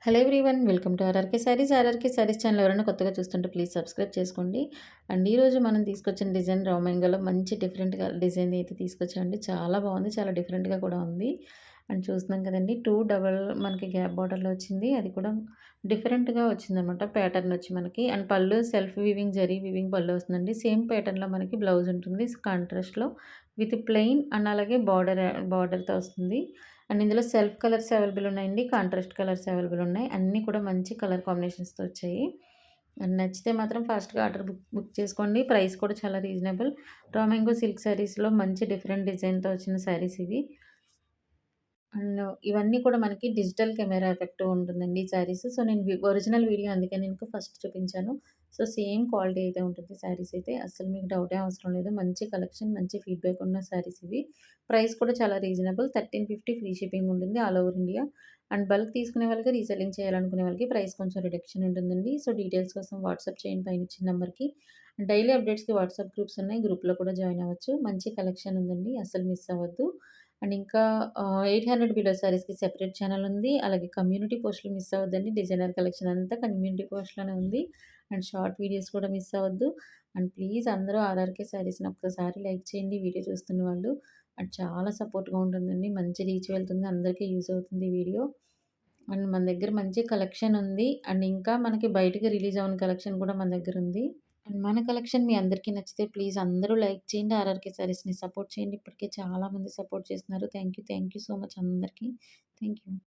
Hello everyone. Welcome to RRK saris. RRK saris channel ఎవరైనా కొత్తగా చూస్తుంటే ప్లీజ్ సబ్స్క్రైబ్ చేసుకోండి. అండ్ ఈరోజు మనం తీసుకొచ్చిన డిజైన్ రామంగోలో మంచి డిఫరెంట్‌గా డిజైన్ అయితే తీసుకొచ్చామండి. చాలా బాగుంది. చాలా డిఫరెంట్‌గా కూడా ఉంది. అండ్ చూస్తున్నాం కదండీ 2 డబల్ మనకి గ్యాప్ బార్డర్‌లో వచ్చింది. అది కూడా డిఫరెంట్‌గా వచ్చిందనమాట. ప్యాటర్న్ వచ్చి మనకి అండ్ పళ్ళు సెల్ఫ్ వీవింగ్ జరీ వీవింగ్ పళ్ళు వస్తుందండి. సేమ్ ప్యాటర్న్‌లో మనకి బ్లౌజ్ ఉంటుంది. కాంట్రాస్ట్‌లో విత్ ప్లెయిన్ అండ్ అలాగే బార్డర్‌తో వస్తుంది. అండ్ ఇందులో సెల్ఫ్ కలర్స్ అవైలబుల్ ఉన్నాయండి. కాంట్రాస్ట్ కలర్స్ అవైలబుల్ ఉన్నాయి. అన్నీ కూడా మంచి కలర్ కాంబినేషన్స్‌తో వచ్చాయి. అండ్ నచ్చితే మాత్రం ఫాస్ట్‌గా ఆర్డర్ బుక్ చేసుకోండి. ప్రైస్ కూడా చాలా రీజనబుల్. రా మ్యాంగో సిల్క్ శారీస్‌లో మంచి డిఫరెంట్ డిజైన్‌తో వచ్చిన శారీస్ ఇవి. అండ్ ఇవన్నీ కూడా మనకి డిజిటల్ కెమెరా ఎఫెక్ట్ ఉంటుందండి ఈ శారీస్. సో, నేను ఒరిజినల్ వీడియో అందుకే నేను ఫస్ట్ చూపించాను. సో, సేమ్ క్వాలిటీ అయితే ఉంటుంది శారీస్ అయితే. అస్సలు మీకు డౌటే అవసరం లేదు. మంచి కలెక్షన్, మంచి ఫీడ్‌బ్యాక్ ఉన్న శారీస్ ఇవి. ప్రైస్ కూడా చాలా రీజనబుల్. 1350 ఫ్రీ షిప్పింగ్ ఉంటుంది all over India. And bulk తీసుకునే వాళ్ళకి, రీసెల్లింగ్ చేయాలనుకునే వాళ్ళకి ప్రైస్ కొంచెం రిడక్షన్ ఉంటుందండి. సో, డీటెయిల్స్ కోసం వాట్సాప్ చేయండి పైనిచ్చిన నంబర్‌కి. డైలీ అప్డేట్స్‌కి వాట్సాప్ గ్రూప్స్ ఉన్నాయి. గ్రూప్‌లో కూడా జాయిన్ అవ్వచ్చు. మంచి కలెక్షన్ ఉందండి. అస్సలు మిస్ అవ్వద్దు. అండ్ ఇంకా 800 బిలో సారీస్‌కి సెపరేట్ ఛానెల్ ఉంది. అలాగే కమ్యూనిటీ పోస్ట్‌లు మిస్ అవ్వద్దండి. డిజైనర్ కలెక్షన్ అంతా కమ్యూనిటీ పోస్ట్‌లోనే ఉంది. అండ్ షార్ట్ వీడియోస్ కూడా మిస్ అవ్వద్దు. అండ్ ప్లీజ్ అందరూ ఆర్ఆర్‌కే సారీస్‌ని ఒక్కసారి లైక్ చేయండి వీడియో చూస్తున్న వాళ్ళు. అండ్ చాలా సపోర్ట్‌గా ఉంటుందండి. మంచి రీచ్ వెళ్తుంది. అందరికీ యూజ్ అవుతుంది వీడియో. అండ్ మన దగ్గర మంచి కలెక్షన్ ఉంది. అండ్ ఇంకా మనకి బయటకి రిలీజ్ అవ్వని కలెక్షన్ కూడా మన దగ్గరుంది. అండ్ మన కలెక్షన్ మీ అందరికీ నచ్చితే ప్లీజ్ అందరూ లైక్ చేయండి. ఆర్ఆర్‌కే సారీస్‌ని సపోర్ట్ చేయండి. ఇప్పటికే చాలామంది సపోర్ట్ చేస్తున్నారు. థ్యాంక్ యూ సో మచ్ అందరికీ. Thank you.